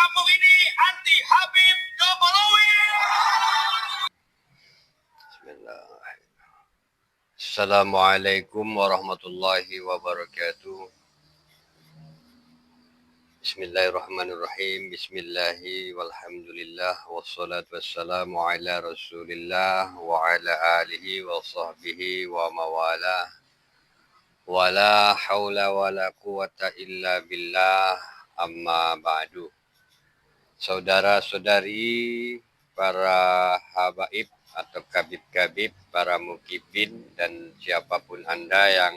kampung ini anti Habib Jokowi. Assalamualaikum warahmatullahi wabarakatuh. Bismillahirrahmanirrahim. Bismillahi walhamdulillah wassalatu wassalamu ala rasulillah wa ala alihi wa sahbihi wa mawalah. Wa la hawla wa la quwata illa billah, amma ba'du. Saudara-saudari, para habaib atau kabib-kabib, para mukibin, dan siapapun Anda yang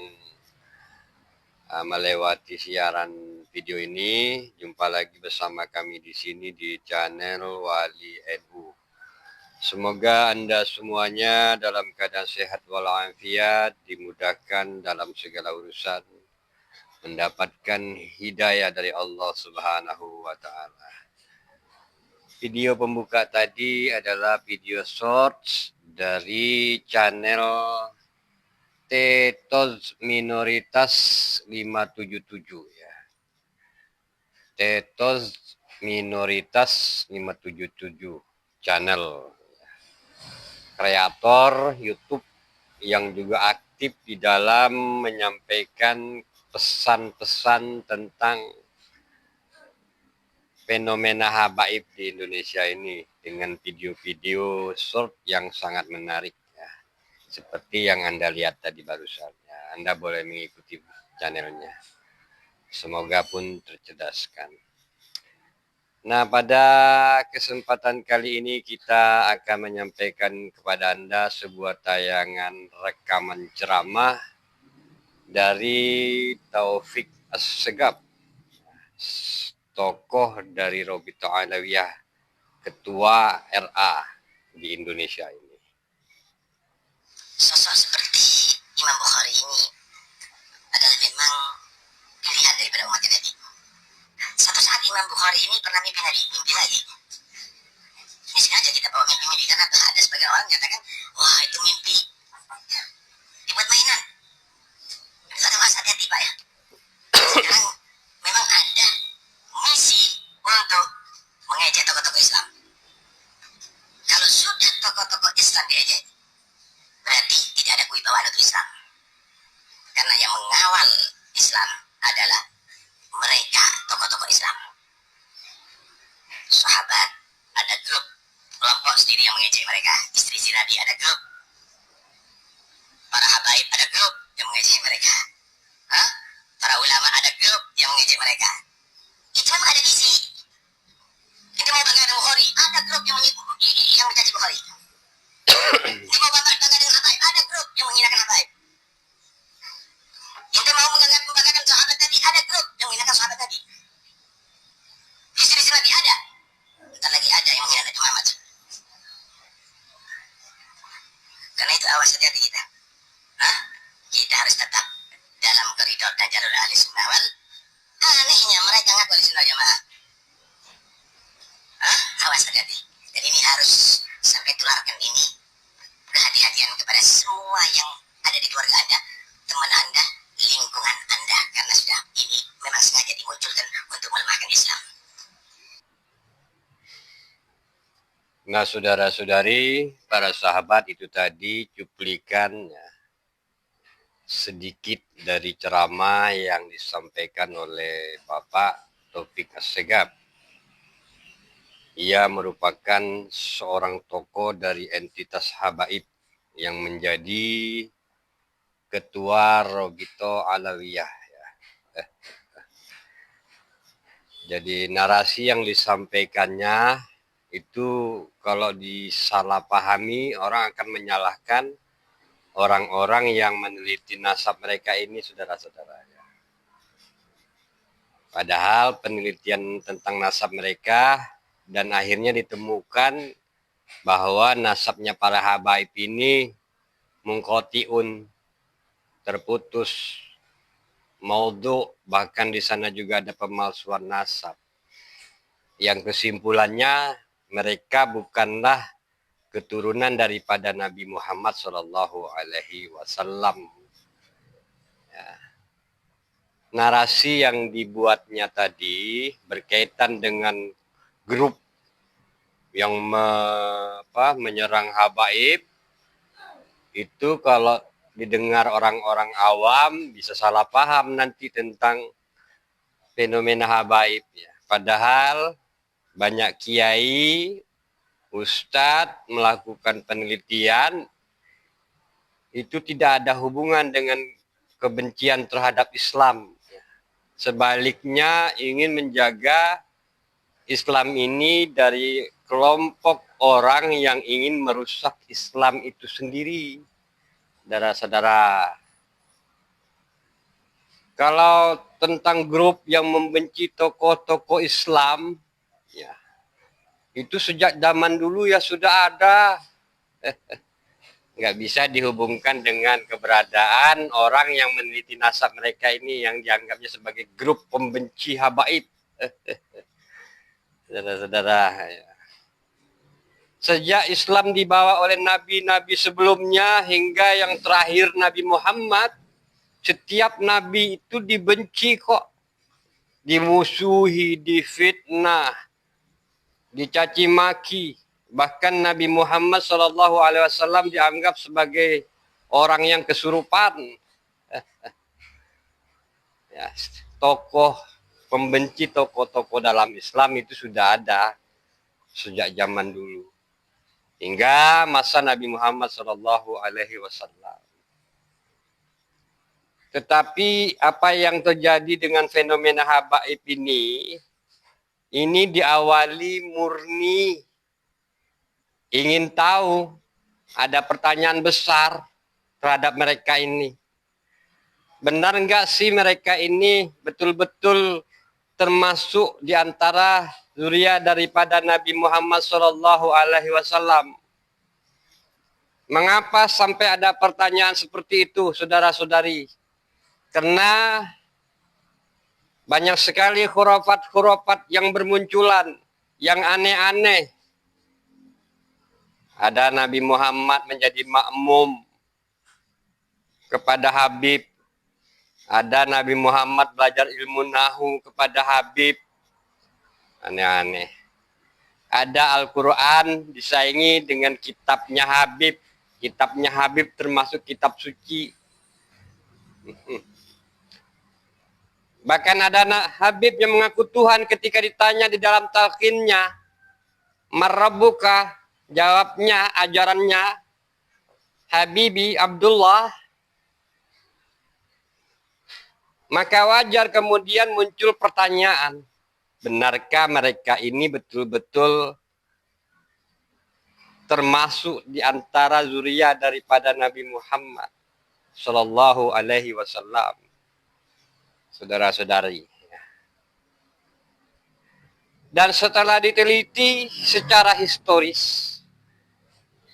melewati siaran video ini, jumpa lagi bersama kami di sini di channel Wali NU. Semoga Anda semuanya dalam keadaan sehat walafiat, dimudahkan dalam segala urusan, mendapatkan hidayah dari Allah Subhanahu wa Ta'ala. Video pembuka tadi adalah video shorts dari channel Tetos Minoritas 577 ya. Tetos Minoritas 577 channel kreator YouTube yang juga aktif di dalam menyampaikan pesan-pesan tentang fenomena habaib di Indonesia ini dengan video-video short yang sangat menarik. Seperti yang Anda lihat tadi barusan. Ya, Anda boleh mengikuti channelnya. Semoga pun tercerdaskan. Nah, pada kesempatan kali ini kita akan menyampaikan kepada Anda sebuah tayangan rekaman ceramah dari Taufik As-Segaf, tokoh dari Robitoh Alawiyah, ketua RA di Indonesia ini. Sosok seperti Imam Bukhari ini adalah memang pilihan daripada umat Nabi. Satu saat Imam Bukhari ini pernah mimpi lagi. Ini sengaja kita bawa mimpi karena ada sebagian orang menyatakan, wah itu mimpi dibuat mainan. Itu ada mas, hati-hati Pak ya. Sekarang memang ada misi untuk mengejek tokoh-tokoh Islam. Kalau sudah tokoh-tokoh Islam diejek, berarti tidak ada kewibawaan untuk Islam. Karena yang mengawal Islam adalah mereka, tokoh-tokoh Islam. Sahabat ada grup, kelompok sendiri yang mengejek mereka. Istri Nabi ada grup. Para habaib ada grup yang mengejek mereka. Para ulama ada grup yang mengejek mereka. Itu memang ada misi. Itu mau bangga dengan Bukhari, ada grup yang mencaci Bukhari. Dia mau bangga dengan habaib, ada grup yang menghinakan habaib. Yang mau membanggakan sahabat tadi, ada grup yang menghinakan sahabat tadi. Istri Nabi ada. Bentar lagi ada yang menghina Nabi Muhammad. Karena itu awas hati-hati kita. Kita harus tetap dalam koridor dan jalur ahli sunnah wal. Anehnya mereka ngaku ahli sunnah jamaah. Awas hati-hati. Dan ini harus sampai tularkan ini kehati-hatian kepada semua yang ada di keluarga Anda, teman Anda, lingkungan Anda, karena sudah ini memang sengaja dimunculkan untuk melemahkan Islam. Nah, saudara-saudari, para sahabat, itu tadi cuplikan sedikit dari ceramah yang disampaikan oleh Bapak Taufik As-Segaf. Ia merupakan seorang tokoh dari entitas habaib yang menjadi ketua Robitoh Alawiyah. Jadi narasi yang disampaikannya itu kalau disalahpahami, orang akan menyalahkan orang-orang yang meneliti nasab mereka ini, saudara-saudara. Padahal penelitian tentang nasab mereka dan akhirnya ditemukan bahwa nasabnya para habaib ini mungkotiun, terputus, maudhu, bahkan di sana juga ada pemalsuan nasab. Yang kesimpulannya mereka bukanlah keturunan daripada Nabi Muhammad SAW. Narasi yang dibuatnya tadi berkaitan dengan grup yang menyerang habaib itu kalau didengar orang-orang awam bisa salah paham nanti tentang fenomena habaib ya. Padahal banyak kiai, ustadz melakukan penelitian itu tidak ada hubungan dengan kebencian terhadap Islam. Sebaliknya ingin menjaga Islam ini dari kelompok orang yang ingin merusak Islam itu sendiri. Saudara-saudara, kalau tentang grup yang membenci tokoh-tokoh Islam, ya itu sejak zaman dulu ya sudah ada. Nggak bisa dihubungkan dengan keberadaan orang yang meneliti nasab mereka ini yang dianggapnya sebagai grup pembenci habaib. Saudara-saudara, ya. Sejak Islam dibawa oleh nabi-nabi sebelumnya hingga yang terakhir Nabi Muhammad, setiap nabi itu dibenci kok, dimusuhi, difitnah, dicaci maki. Bahkan Nabi Muhammad SAW dianggap sebagai orang yang kesurupan. Ya, tokoh pembenci tokoh-tokoh dalam Islam itu sudah ada sejak zaman dulu hingga masa Nabi Muhammad SAW. Tetapi apa yang terjadi dengan fenomena habaib ini diawali murni ingin tahu, ada pertanyaan besar terhadap mereka ini. Benar enggak sih mereka ini betul-betul termasuk di antara zuriat daripada Nabi Muhammad SAW? Mengapa sampai ada pertanyaan seperti itu, saudara-saudari? Karena banyak sekali khurafat-khurafat yang bermunculan, yang aneh-aneh. Ada Nabi Muhammad menjadi makmum kepada Habib. Ada Nabi Muhammad belajar ilmu nahu kepada Habib. Aneh-aneh. Ada Al-Quran disaingi dengan kitabnya Habib. Kitabnya Habib termasuk kitab suci. Bahkan ada Habib yang mengaku Tuhan ketika ditanya di dalam talqinnya, "Marabbuka?" Jawabnya, ajarannya, "Habibi Abdullah." Maka wajar kemudian muncul pertanyaan, benarkah mereka ini betul-betul termasuk di antara zuriat daripada Nabi Muhammad Sallallahu Alaihi Wasallam? Saudara-saudari. Dan setelah diteliti secara historis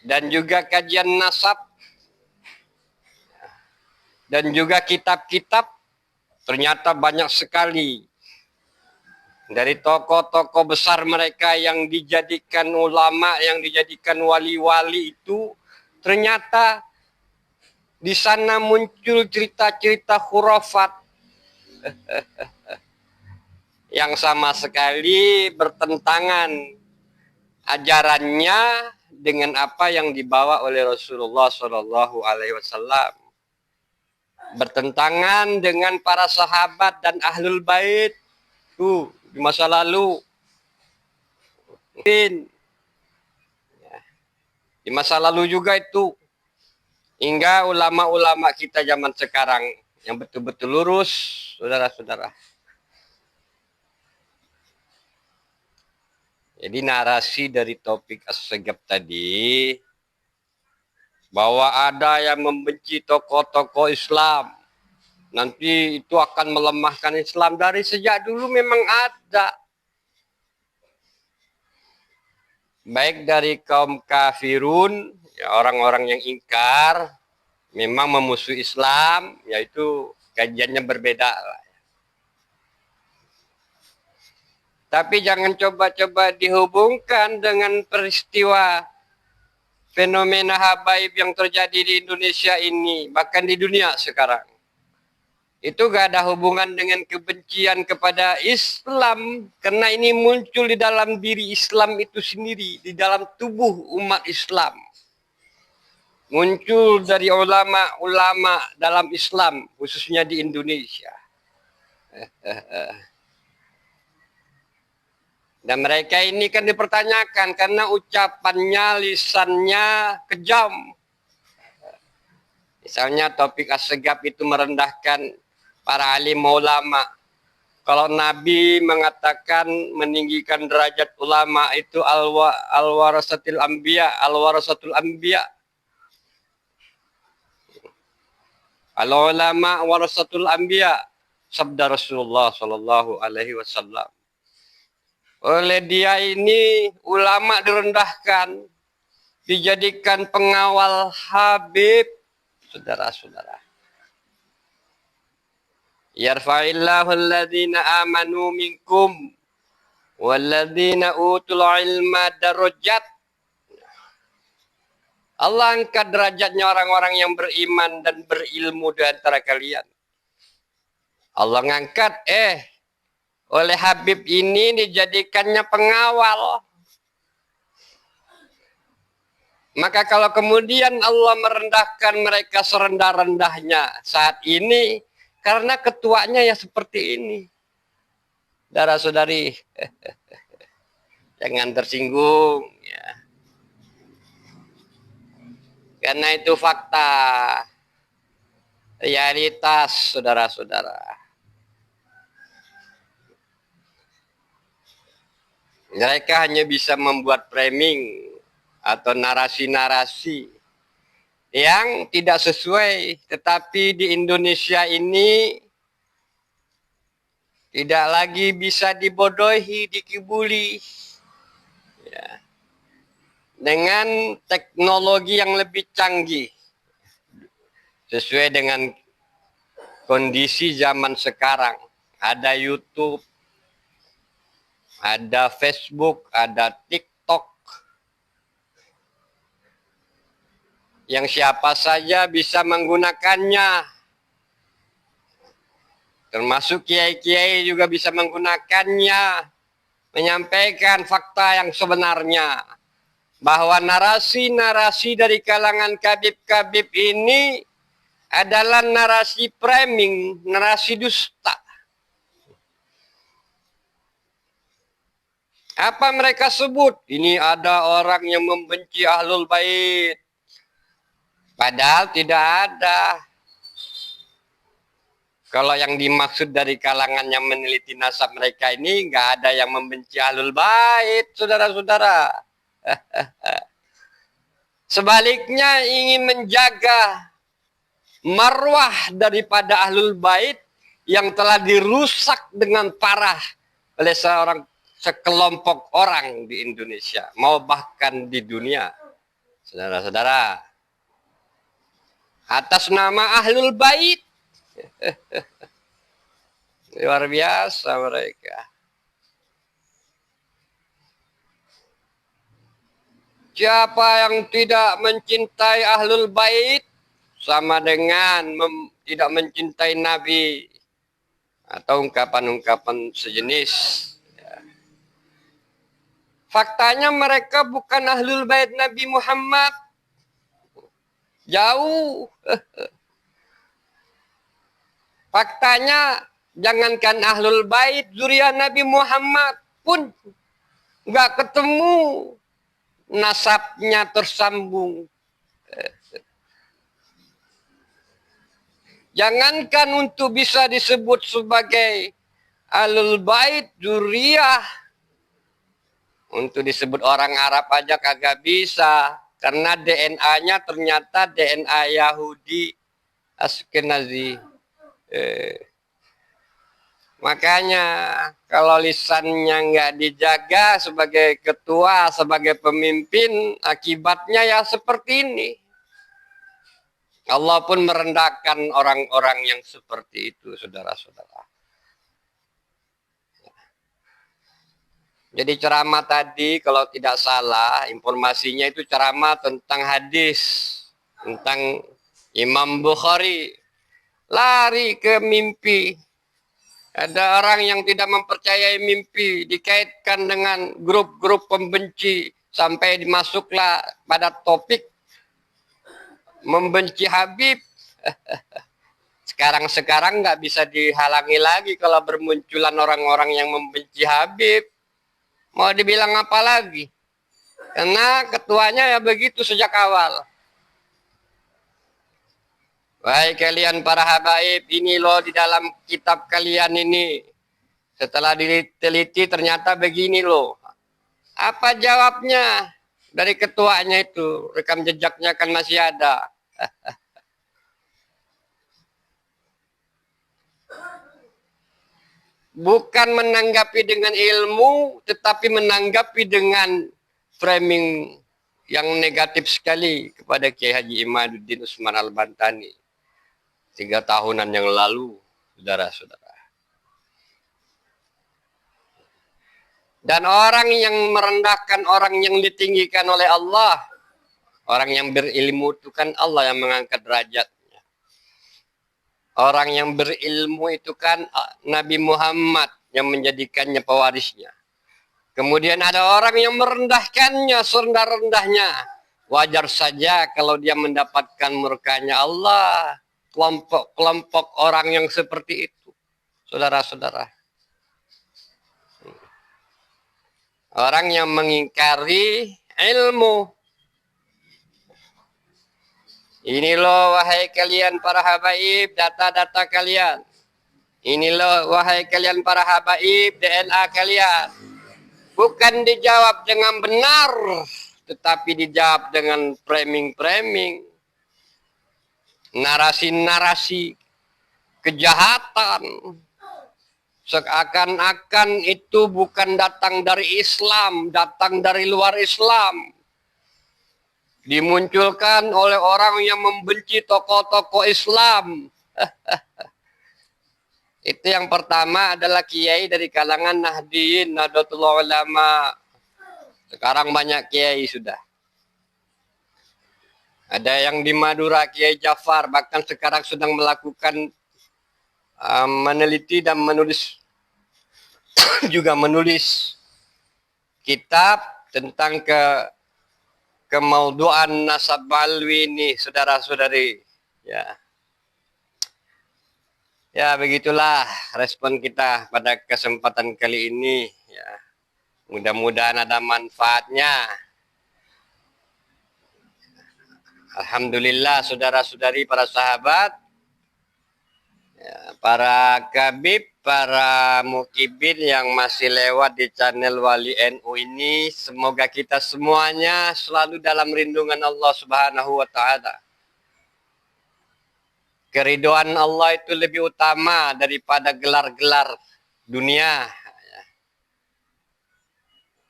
dan juga kajian nasab dan juga kitab-kitab, ternyata banyak sekali dari tokoh-tokoh besar mereka yang dijadikan ulama, yang dijadikan wali-wali itu, ternyata di sana muncul cerita-cerita khurafat yang sama sekali bertentangan ajarannya dengan apa yang dibawa oleh Rasulullah Shallallahu Alaihi Wasallam, bertentangan dengan para sahabat dan ahlul bait tuh di masa lalu, di masa lalu juga itu, hingga ulama-ulama kita zaman sekarang yang betul-betul lurus, saudara-saudara. Jadi narasi dari topik as-segab tadi, bahwa ada yang membenci tokoh-tokoh Islam, nanti itu akan melemahkan Islam, dari sejak dulu memang ada. Baik dari kaum kafirun, ya orang-orang yang ingkar, memang memusuhi Islam, yaitu kajiannya berbeda lah. Tapi jangan coba-coba dihubungkan dengan peristiwa fenomena habaib yang terjadi di Indonesia ini, bahkan di dunia sekarang. Itu gak ada hubungan dengan kebencian kepada Islam, karena ini muncul di dalam diri Islam itu sendiri, di dalam tubuh umat Islam. Muncul dari ulama-ulama dalam Islam, khususnya di Indonesia. Dan mereka ini kan dipertanyakan karena ucapannya, lisannya kejam. Misalnya Taufik Assegaf itu merendahkan para alim ulama. Kalau Nabi mengatakan meninggikan derajat ulama itu al-warasatul anbiya, al-warasatul anbiya. Al-ulama warasatul anbiya, sabda Rasulullah sallallahu alaihi wasallam. Oleh dia ini ulama direndahkan, dijadikan pengawal Habib, saudara-saudara. Yarfa'illahu alladhina amanu minkum walladhina utul ilma darajat. Allah angkat derajatnya orang-orang yang beriman dan berilmu di antara kalian. Allah ngangkat, oleh Habib ini dijadikannya pengawal. Maka kalau kemudian Allah merendahkan mereka serendah-rendahnya saat ini, karena ketuanya ya seperti ini. Saudara-saudari, jangan tersinggung. Ya. Karena itu fakta, realitas, saudara-saudara. Mereka hanya bisa membuat framing atau narasi-narasi yang tidak sesuai, tetapi di Indonesia ini tidak lagi bisa dibodohi, dikibuli. Ya. Dengan teknologi yang lebih canggih, sesuai dengan kondisi zaman sekarang. Ada YouTube, ada Facebook, ada TikTok, yang siapa saja bisa menggunakannya. Termasuk kiai-kiai juga bisa menggunakannya, menyampaikan fakta yang sebenarnya. Bahwa narasi-narasi dari kalangan kabib-kabib ini adalah narasi framing, narasi dusta. Apa mereka sebut? Ini ada orang yang membenci Ahlul Bait. Padahal tidak ada. Kalau yang dimaksud dari kalangan yang meneliti nasab mereka ini, nggak ada yang membenci Ahlul Bait, saudara-saudara. Sebaliknya ingin menjaga marwah daripada Ahlul Bait yang telah dirusak dengan parah oleh sekelompok orang di Indonesia, mau bahkan di dunia. Saudara-saudara, atas nama Ahlul Bait. Luar biasa mereka. Siapa yang tidak mencintai Ahlul Bait sama dengan tidak mencintai Nabi, atau ungkapan-ungkapan sejenis. Ya. Faktanya mereka bukan Ahlul Bait Nabi Muhammad. Jauh. Faktanya jangankan Ahlul Bait, zuriat Nabi Muhammad pun nggak ketemu nasabnya tersambung. Jangankan untuk bisa disebut sebagai Ahlul Bait, zuriyah, untuk disebut orang Arab aja kagak bisa, karena DNA-nya ternyata DNA Yahudi Askenazi. Makanya kalau lisannya nggak dijaga sebagai ketua, sebagai pemimpin, akibatnya ya seperti ini. Allah pun merendahkan orang-orang yang seperti itu, saudara-saudara. Jadi ceramah tadi kalau tidak salah, informasinya itu ceramah tentang hadis, tentang Imam Bukhari. lari ke mimpi. Ada orang yang tidak mempercayai mimpi, dikaitkan dengan grup-grup pembenci, sampai dimasuklah pada topik membenci Habib. Sekarang nggak bisa dihalangi lagi kalau bermunculan orang-orang yang membenci Habib. Mau dibilang apa lagi? Karena ketuanya ya begitu sejak awal. Wahai kalian para habaib, ini loh di dalam kitab kalian ini. Setelah diteliti ternyata begini loh. Apa jawabnya dari ketuanya itu? Rekam jejaknya kan masih ada. Bukan menanggapi dengan ilmu, tetapi menanggapi dengan framing yang negatif sekali kepada Kiai Haji Imaduddin Usman Al-Bantani. 3 tahunan yang lalu, saudara-saudara. Dan orang yang merendahkan orang yang ditinggikan oleh Allah, orang yang berilmu itu kan Allah yang mengangkat derajatnya. Orang yang berilmu itu kan Nabi Muhammad yang menjadikannya pewarisnya. Kemudian ada orang yang merendahkannya serendah-rendahnya. Wajar saja kalau dia mendapatkan murkanya Allah. Kelompok orang yang seperti itu, saudara-saudara. Orang yang mengingkari ilmu. Ini loh wahai kalian para habaib, data-data kalian. Ini loh wahai kalian para habaib, DNA kalian. Bukan dijawab dengan benar, tetapi dijawab dengan framing-framing. Narasi-narasi kejahatan. Seakan-akan itu bukan datang dari Islam, datang dari luar Islam. Dimunculkan oleh orang yang membenci tokoh-tokoh Islam. Itu yang pertama adalah kiai dari kalangan Nahdliyin, Nahdlatul Ulama. Sekarang banyak kiai sudah. Ada yang di Madura, Kiai Jafar, bahkan sekarang sedang melakukan meneliti dan menulis, juga menulis kitab tentang kemauduan nasab balwi ini, saudara-saudari. Ya, begitulah respon kita pada kesempatan kali ini. Ya, mudah-mudahan ada manfaatnya. Alhamdulillah, saudara-saudari, para sahabat, ya, para kabib, para mukibin yang masih lewat di channel Wali NU ini, semoga kita semuanya selalu dalam lindungan Allah Subhanahu wa Ta'ala. Keridhaan Allah itu lebih utama daripada gelar-gelar dunia.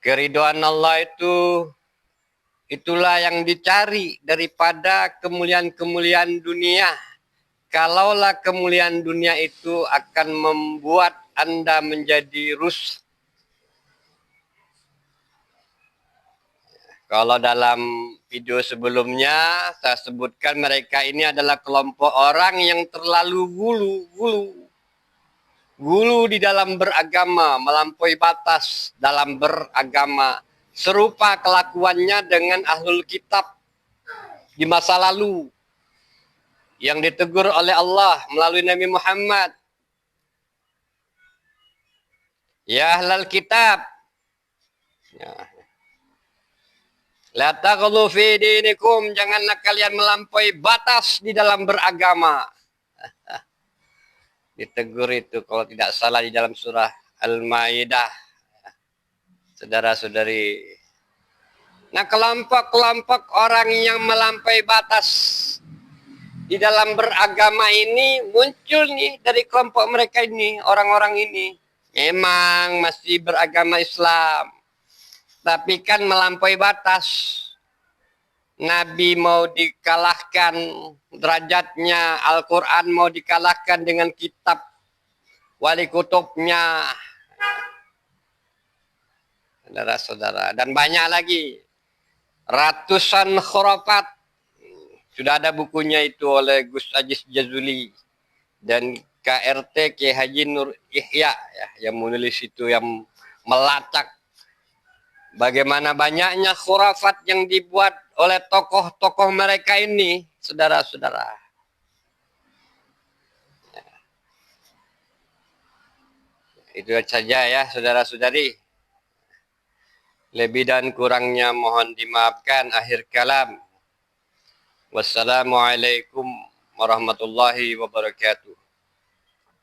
Keridhaan Allah itulah yang dicari daripada kemuliaan-kemuliaan dunia. Kalaulah kemuliaan dunia itu akan membuat Anda menjadi rusak. Kalau dalam video sebelumnya saya sebutkan mereka ini adalah kelompok orang yang terlalu gulu di dalam beragama, melampaui batas dalam beragama. Serupa kelakuannya dengan ahlul kitab di masa lalu yang ditegur oleh Allah melalui Nabi Muhammad. Ya ahlul kitab, la taghlu fi dinikum, janganlah kalian melampaui batas di dalam beragama. Ditegur itu kalau tidak salah di dalam surah Al-Maidah. Saudara-saudari. Nah, kelompok-kelompok orang yang melampaui batas di dalam beragama ini muncul nih dari kelompok mereka ini, orang-orang ini. Memang masih beragama Islam, tapi kan melampaui batas. Nabi mau dikalahkan derajatnya, Al-Quran mau dikalahkan dengan kitab wali kutubnya. Saudara-saudara, dan banyak lagi, ratusan khurafat. Sudah ada bukunya itu oleh Gus Aziz Jazuli dan KRT Kiai Haji Nur Ihya ya, yang menulis itu, yang melacak bagaimana banyaknya khurafat yang dibuat oleh tokoh-tokoh mereka ini, saudara-saudara. Itu saja ya, saudara-saudari. Lebih dan kurangnya mohon dimaafkan. Akhir kalam. Wassalamualaikum warahmatullahi wabarakatuh.